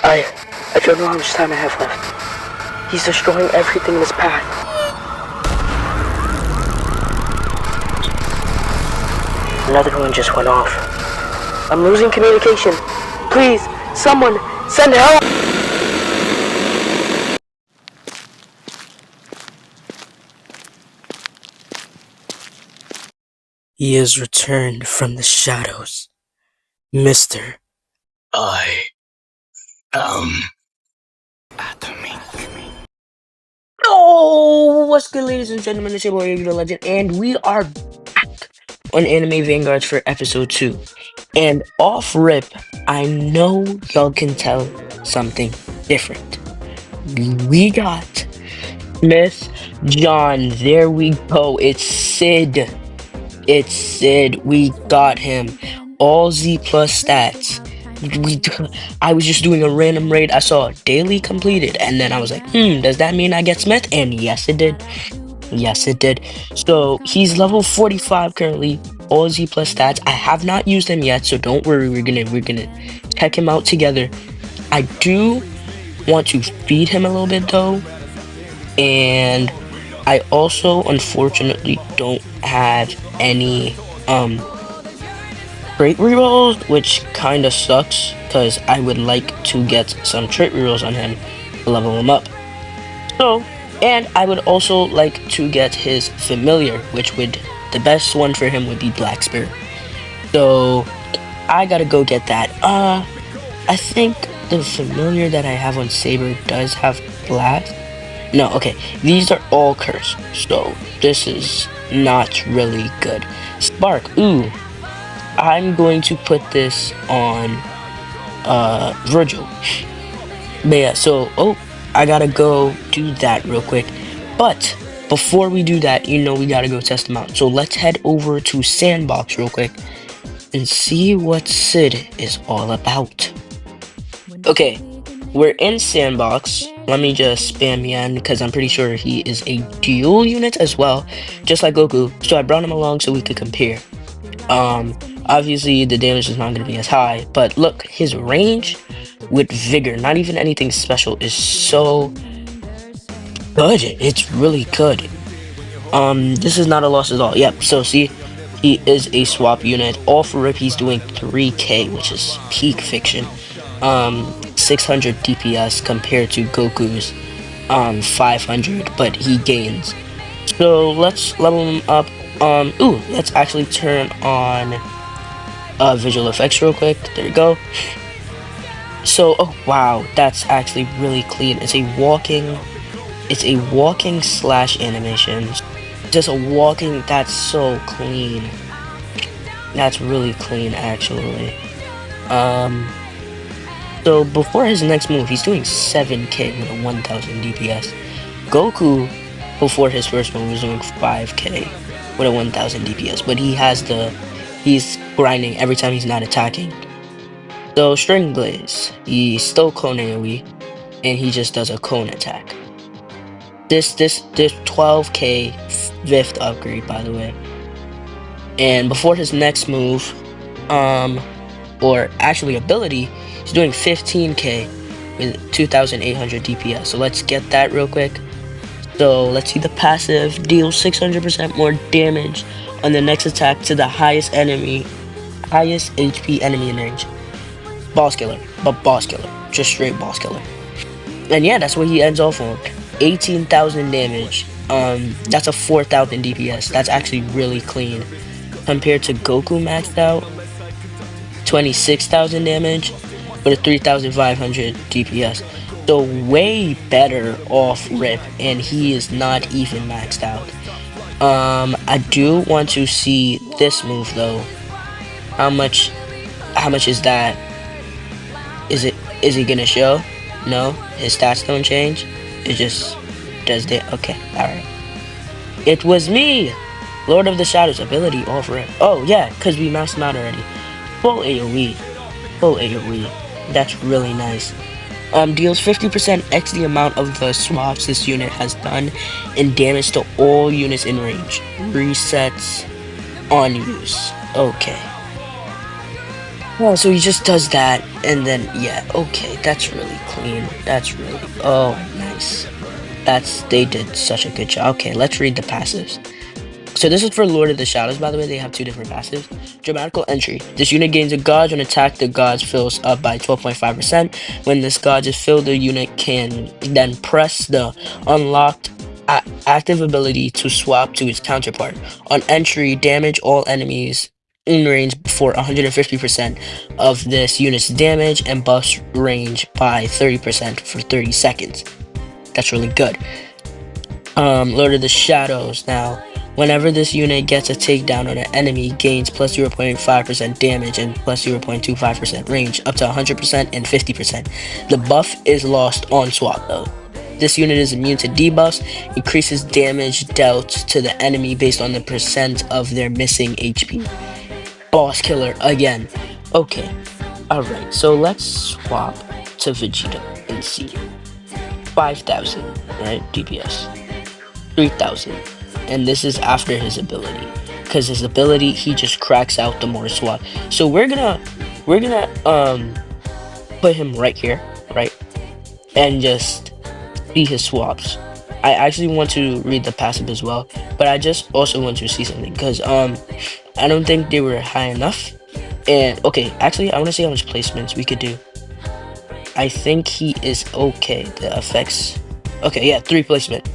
I don't know how much time I have left. He's destroying everything in his path. Another one just went off. I'm losing communication. Please, someone, send help! He has returned from the shadows. Mr. I am atomic. Oh, what's good, ladies and gentlemen? It's your boy, the Legend, and we are back on Anime Vanguards for episode 2. And off rip, I know y'all can tell something different. We got Smith John. There we go. It's Cid. It's Cid. We got him. All Z plus stats. I was just doing a random raid. I saw daily completed, and then I was like, does that mean I get Smith? And yes, it did. Yes, it did. So he's level 45 currently. All Z plus stats. I have not used him yet, so don't worry. We're gonna check him out together. I do want to feed him a little bit though, and I also unfortunately don't have any trait rerolls, which kind of sucks because I would like to get some trait rerolls on him to level him up. So, and I would also like to get his familiar, which would, the best one for him would be Black Spirit. So I gotta go get that. I think the familiar that I have on Saber does have Black. No, okay, these are all cursed, so this is not really good. Spark, ooh, I'm going to put this on Virgil. But yeah, so I gotta go do that real quick. But before we do that, we gotta go test them out. So let's head over to Sandbox real quick and see what Cid is all about. Okay, we're in Sandbox. Let me just spam Yan because I'm pretty sure he is a dual unit as well, just like Goku. So I brought him along so we could compare. Obviously the damage is not going to be as high, but look, his range with vigor, not even anything special, is so good. It's really good. This is not a loss at all. Yep, so see, he is a swap unit. All for rip, he's doing 3k, which is peak fiction. 600 DPS compared to Goku's 500, but he gains. So let's level him up. Let's actually turn on visual effects real quick. There we go. So, oh wow, that's actually really clean. It's a walking slash animation. Just a walking, that's so clean. That's really clean, actually. So before his next move, he's doing 7k with a 1000 DPS. Goku, before his first move, was doing 5k with a 1000 DPS, but he's grinding every time he's not attacking. So String Blaze, he still cone AoE, and he just does a cone attack. This 12k 5th upgrade, by the way. And before his next move, or actually ability, he's doing 15k with 2800 DPS. So let's get that real quick. So let's see the passive. Deals 600% more damage on the next attack to the highest HP enemy in range. Boss killer, but boss killer, just straight boss killer. And yeah, that's what he ends off on. 18,000 damage. That's a 4,000 DPS. That's actually really clean compared to Goku maxed out. 26,000 damage with a 3,500 DPS. So way better off rip, and he is not even maxed out. I do want to see this move though. How much is that? Is it gonna show? No, his stats don't change. It just does that. Okay, alright. It was me! Lord of the Shadows ability off rip. Oh yeah, because we maxed him out already. Full AoE. Full AoE. That's really nice. Deals 50% x the amount of the swaps this unit has done and damage to all units in range. Resets on use. Okay. Oh, so he just does that, and then, yeah, okay, that's really clean. That's really, oh, nice. They did such a good job. Okay, let's read the passives. So this is for Lord of the Shadows, by the way. They have two different passives. Dramatical entry. This unit gains a gauge when attack. The gauge fills up by 12.5%. When this gauge is filled, the unit can then press the unlocked active ability to swap to its counterpart. On entry, damage all enemies in range for 150% of this unit's damage and buffs range by 30% for 30 seconds. That's really good. Lord of the Shadows. Now, whenever this unit gets a takedown on an enemy, gains plus 0.5% damage and plus 0.25% range, up to 100% and 50%. The buff is lost on swap though. This unit is immune to debuffs, increases damage dealt to the enemy based on the percent of their missing HP. Boss killer again. Okay, alright, so let's swap to Vegeta and see. 5,000, right? DPS. 3,000. And this is after his ability. Because his ability, he just cracks out the more swap. So we're gonna put him right here, right? And just see his swaps. I actually want to read the passive as well, but I just also want to see something because I don't think they were high enough. And okay, actually I want to see how much placements we could do. I think he is okay. The effects. Okay, yeah, 3 placement.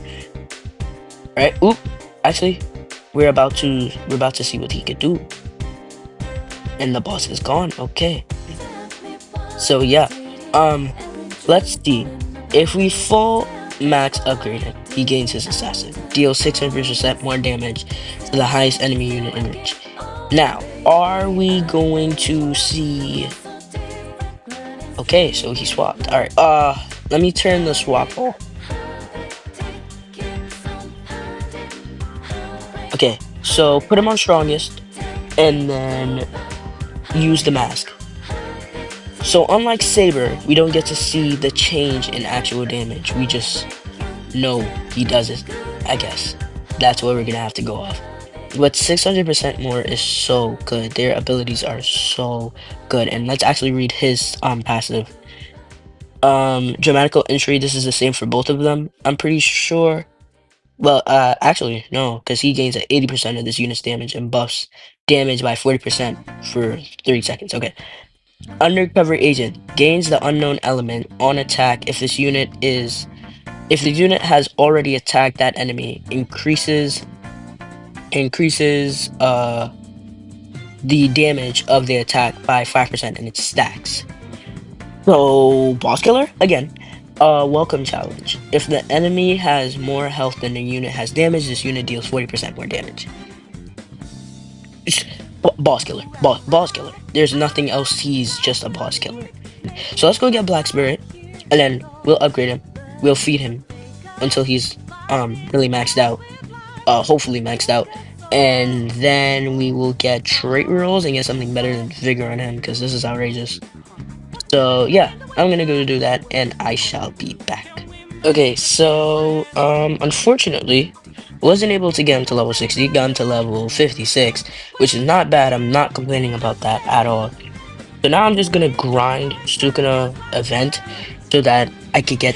Right? Oop. Actually, we're about to see what he could do. And the boss is gone. Okay. So yeah. Let's see. If we full max upgrade him, he gains his assassin. Deals 600% more damage to the highest enemy unit in range. Now, are we going to see? Okay, so he swapped. Alright, let me turn the swap off. Okay, so put him on strongest and then use the mask. So unlike Saber, we don't get to see the change in actual damage. We just know he does it, I guess. That's what we're gonna have to go off. But 600% more is so good. Their abilities are so good. And let's actually read his passive. Dramatical entry, this is the same for both of them. I'm pretty sure. Well, actually, no, because he gains at 80% of this unit's damage and buffs damage by 40% for 30 seconds. Okay. Undercover agent gains the unknown element on attack if the unit has already attacked that enemy, increases the damage of the attack by 5% and it stacks. So boss killer again. Welcome challenge. If the enemy has more health than the unit has damage, this unit deals 40% more damage. Boss killer. Boss killer. There's nothing else. He's just a boss killer. So let's go get Black Spirit, and then we'll upgrade him. We'll feed him until he's really maxed out. Hopefully maxed out. And then we will get trait rolls and get something better than Vigor on him because this is outrageous. So yeah, I'm gonna go do that and I shall be back. Okay, so unfortunately wasn't able to get him to level 60, got him to level 56, which is not bad. I'm not complaining about that at all. So now I'm just gonna grind Sukuna event so that I could get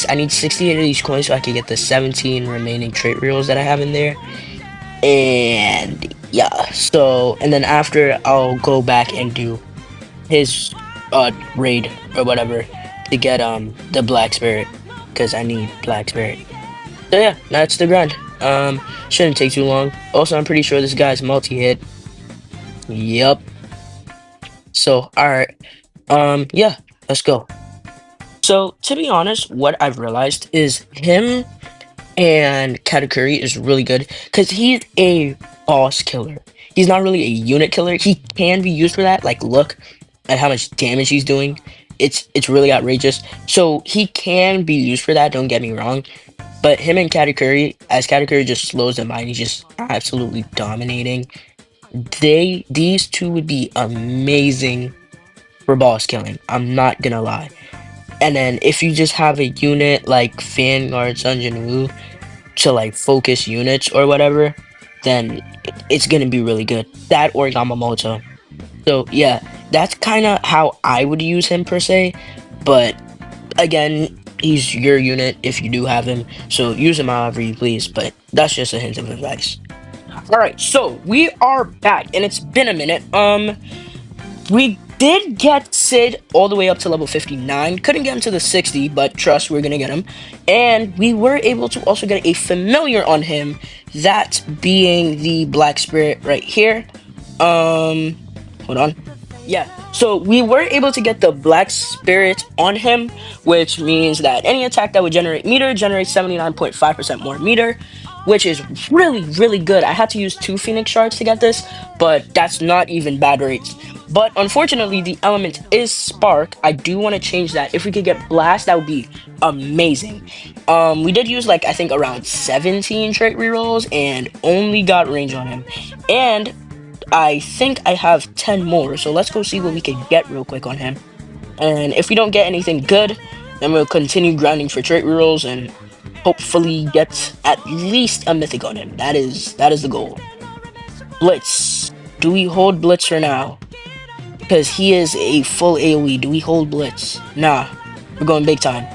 I need 68 of these coins so I could get the 17 remaining trait reels that I have in there. And yeah, so and then after I'll go back and do his raid or whatever to get the Black Spirit because I need Black Spirit. So yeah, that's the grind. Shouldn't take too long. Also, I'm pretty sure this guy's multi-hit. Yup. So alright. Yeah, let's go. So to be honest, what I've realized is him and Katakuri is really good because he's a boss killer. He's not really a unit killer. He can be used for that. Like, look at how much damage he's doing. It's really outrageous. So he can be used for that. Don't get me wrong. But him and Katakuri, as Katakuri just slows them by and he's just absolutely dominating. These two would be amazing for boss killing. I'm not gonna lie. And then if you just have a unit like Vanguard Sunjin Woo to like focus units or whatever, then it's gonna be really good. That or Yamamoto. So yeah, that's kind of how I would use him per se. But again, he's your unit if you do have him, so use him however you please. But that's just a hint of advice. All right, so we are back, and it's been a minute. We did get Cid all the way up to level 59. Couldn't get him to the 60, but trust, we're gonna get him. And we were able to also get a familiar on him, that being the Black Spirit right here. Hold on. Yeah, so we were able to get the Black Spirit on him, which means that any attack that would generate meter generates 79.5% more meter, which is really, really good. I had to use 2 Phoenix Shards to get this, but that's not even bad rates. But unfortunately, the element is Spark. I do want to change that. If we could get Blast, that would be amazing. We did use, like, I think around 17 trait rerolls and only got range on him. And I think I have 10 more, so let's go see what we can get real quick on him. And if we don't get anything good, then we'll continue grinding for trait rerolls and hopefully get at least a mythic on him. That is the goal. Blitz. Do we hold Blitz for now? Because he is a full AoE. Do we hold Blitz? Nah. We're going big time.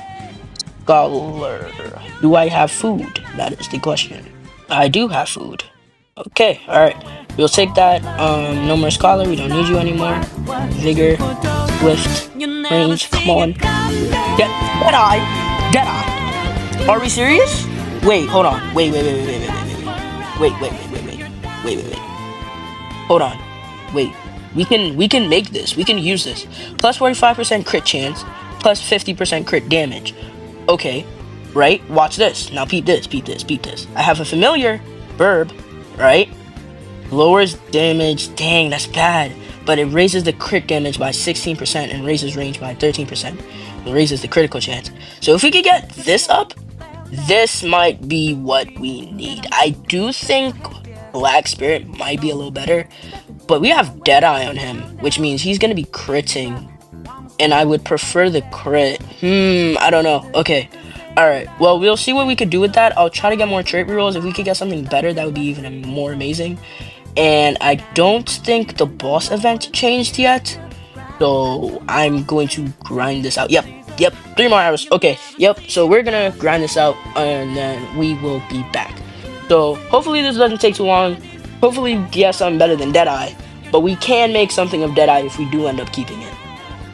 Scholar. Do I have food? That is the question. I do have food. Okay, alright. We'll take that. No more Scholar. We don't need you anymore. Vigor. Swift. Range. Come on. Deadeye. Deadeye. Are we serious? Wait, hold on. Wait. Hold on. Wait. We can make this. We can use this. Plus 45% crit chance. Plus 50% crit damage. Okay. Right? Watch this. Now peep this. I have a familiar verb, right? Lowers damage. Dang, that's bad. But it raises the crit damage by 16% and raises range by 13%. It raises the critical chance. So if we could get this up, this might be what we need. I do think Black Spirit might be a little better, but we have Deadeye on him, which means he's going to be critting. And I would prefer the crit. I don't know. Okay. Alright. Well, we'll see what we could do with that. I'll try to get more trait rerolls. If we could get something better, that would be even more amazing. And I don't think the boss event changed yet. So I'm going to grind this out. Yep. 3 more hours. Okay. Yep. So we're going to grind this out and then we will be back. So hopefully this doesn't take too long. Hopefully, yes, I'm better than Deadeye. But we can make something of Deadeye if we do end up keeping it.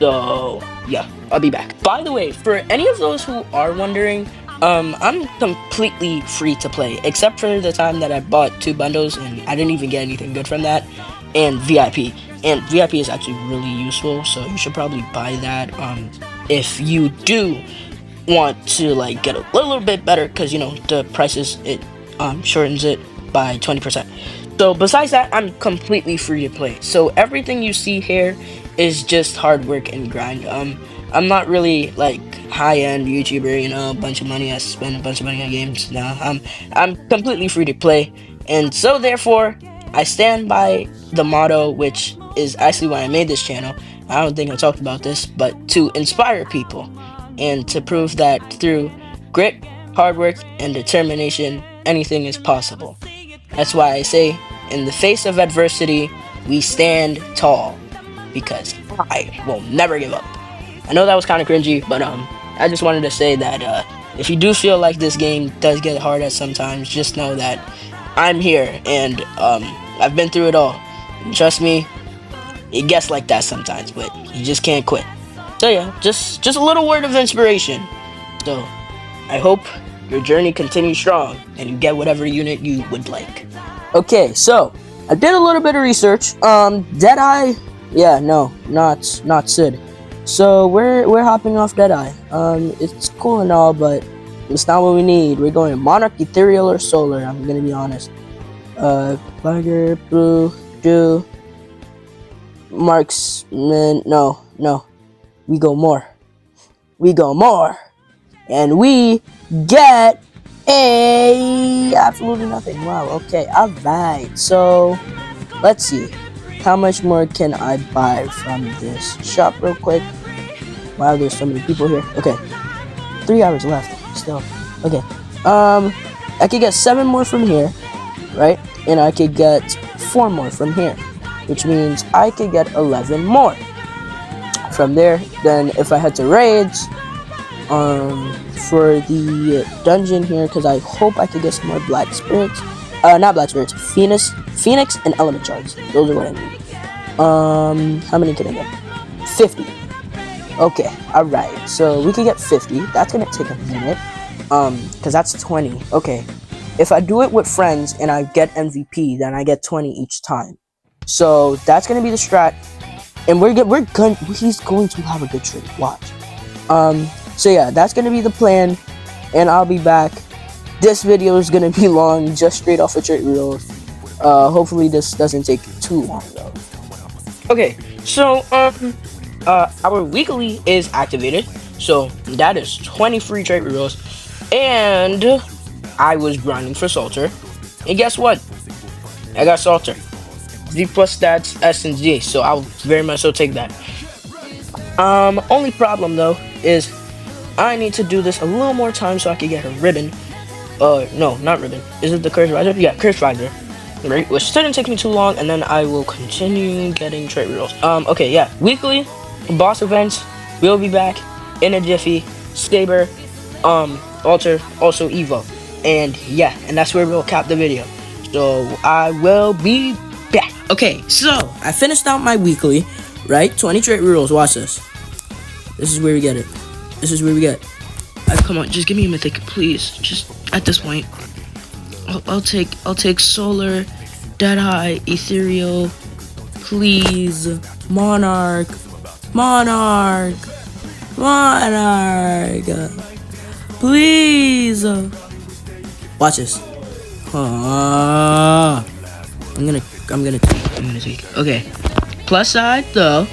So yeah, I'll be back. By the way, for any of those who are wondering, I'm completely free to play, except for the time that I bought 2 bundles and I didn't even get anything good from that, and VIP. And VIP is actually really useful, so you should probably buy that if you do want to like get a little bit better, because you know the prices, it shortens it by 20%. So besides that, I'm completely free to play. So everything you see here is just hard work and grind. I'm not really like high-end YouTuber, you know, a bunch of money, I spend a bunch of money on games. No, I'm completely free to play, and so therefore I stand by the motto, which is actually why I made this channel. I don't think I talked about this, but to inspire people and to prove that through grit, hard work, and determination, anything is possible. That's why I say, in the face of adversity, we stand tall, because I will never give up. I know that was kind of cringy, but I just wanted to say that if you do feel like this game does get hard at sometimes, just know that I'm here, and I've been through it all. And trust me, it gets like that sometimes, but you just can't quit. So yeah, just a little word of inspiration. So I hope your journey continues strong and you get whatever unit you would like. Okay, so I did a little bit of research. Deadeye, yeah, no, not Cid. So we're hopping off Deadeye. It's cool and all, but it's not what we need. We're going Monarch, Ethereal, or Solar. I'm gonna be honest. Tiger, Blue, Dew, Marksman. No. We go more. And we get absolutely nothing. Wow, okay, alright. So let's see. How much more can I buy from this shop real quick? Wow, there's so many people here. Okay. 3 hours left still. Okay. I could get 7 more from here, right? And I could get 4 more from here, which means I could get 11 more. from there, then if I head to raids, for the dungeon here, because I hope I could get some more black spirits. Not black spirits, Phoenix and element shards. Those are what I need. How many can I get? 50. Okay, alright. So we can get 50. That's gonna take a minute. Because that's 20. Okay. If I do it with friends and I get MVP, then I get 20 each time. So that's gonna be the strat. And he's going to have a good trade. Watch. So yeah, that's gonna be the plan. And I'll be back. This video is gonna be long, just straight off of trait reels. Hopefully this doesn't take too long though. Okay, so our weekly is activated, so that is 20 free trait reels, and I was grinding for Salter, and guess what? I got Salter. Z plus stats S and Z, so I'll very much so take that. Only problem though is I need to do this a little more time so I can get a ribbon. No, not ribbon. Is it the Curse Riser? Yeah, Curse Riser. Right, which shouldn't take me too long, and then I will continue getting trait reels. Okay, yeah, weekly boss events will be back in a jiffy. Saber, Alter, also Evo, and yeah, and that's where we'll cap the video. So I will be back. Okay, so I finished out my weekly, right? 20 trait reels. Watch this. This is where we get it. This is where we get. Come on, just give me a mythic, please. Just at this point. I'll take Solar, Deadeye, Ethereal, please, Monarch, please. Watch this. I'm gonna take. Okay. Plus side though,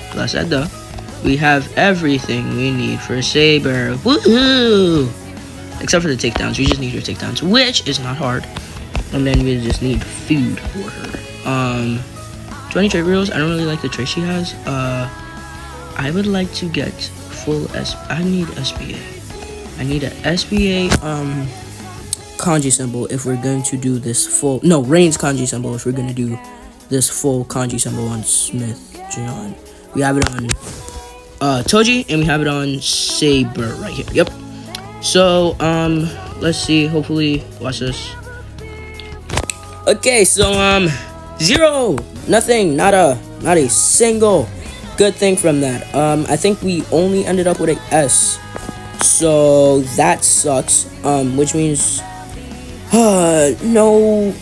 we have everything we need for Saber. Woohoo! Except for the takedowns. We just need her takedowns, which is not hard. And then we just need food for her. 20 trait reels. I don't really like the trait she has. I would like to get full I need SBA. I need a SBA kanji symbol if we're going to do this full. No, range kanji symbol if we're going to do this full kanji symbol on Smith John. We have it on Toji, and we have it on Saber right here. Yep. So let's see. Hopefully, watch this. Okay, so 0, nothing, not a single good thing from that. I think we only ended up with a S, so that sucks. Which means no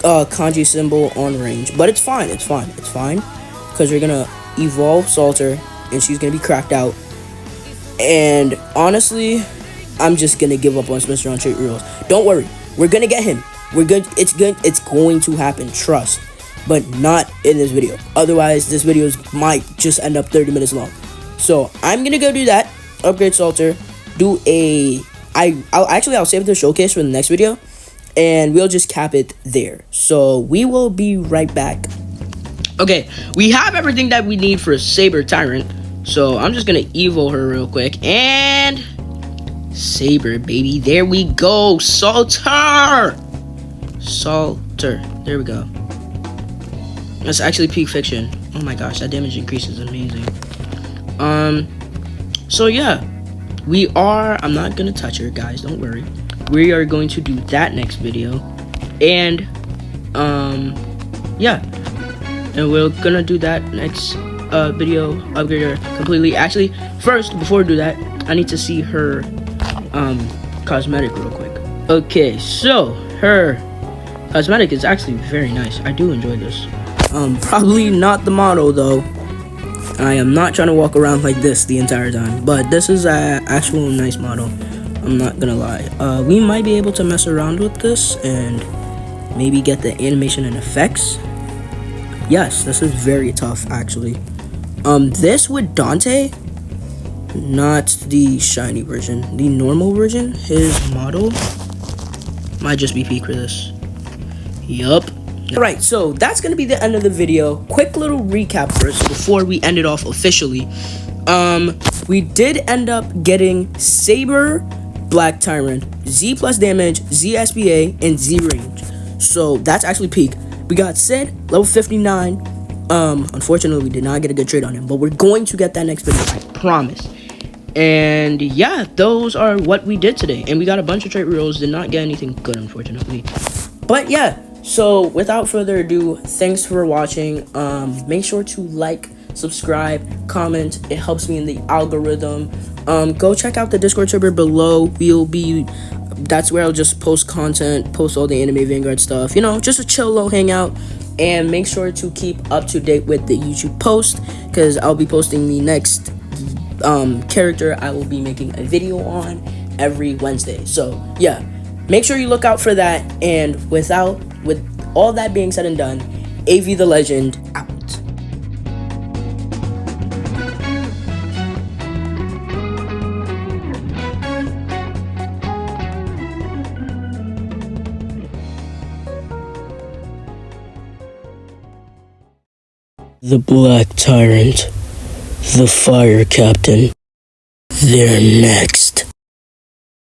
kanji symbol on range, but it's fine, because we're gonna evolve Salter, and she's gonna be cracked out. And honestly, I'm just gonna give up on Smith on trait reels. Don't worry, we're gonna get him. We're good. It's good. It's going to happen. Trust. But not in this video. Otherwise, this video might just end up 30 minutes long. So I'm gonna go do that. Upgrade Salter. Do a. I'll save the showcase for the next video, and we'll just cap it there. So we will be right back. Okay, we have everything that we need for a Saber Tyrant. So I'm just gonna evo her real quick, and Saber, baby. There we go. Salter. There we go. That's actually peak fiction. Oh my gosh, that damage increase is amazing. So yeah, I'm not gonna touch her, guys, don't worry. We are going to do that next video. And yeah, and we're gonna do that next video, upgrade her completely. Actually, first, before we do that, I need to see her cosmetic real quick. Okay, so her cosmetic is actually very nice. I do enjoy this. Probably not the model though. I am not trying to walk around like this the entire time, but this is a actual nice model. I'm not gonna lie. We might be able to mess around with this and maybe get the animation and effects. Yes, this is very tough actually. This with Dante, not the shiny version, the normal version, his model might just be peak for this. Yup. Alright, so that's gonna be the end of the video. Quick little recap first before we end it off officially. We did end up getting Saber, Black Tyrant, Z plus damage, Z SBA, and Z range. So that's actually peak. We got Cid, level 59, Unfortunately, we did not get a good trade on him, but we're going to get that next video, I promise. And yeah, those are what we did today. And we got a bunch of trait rerolls, did not get anything good, unfortunately. But yeah, so without further ado, thanks for watching. Make sure to like, subscribe, comment. It helps me in the algorithm. Go check out the Discord server below. That's where I'll just post content, post all the Anime Vanguard stuff, you know, just a chill low hangout. And make sure to keep up to date with the YouTube post, because I'll be posting the next character I will be making a video on every Wednesday. So yeah, make sure you look out for that. And with all that being said and done, AV the Legend out. The Black Tyrant, the Fire Captain, they're next.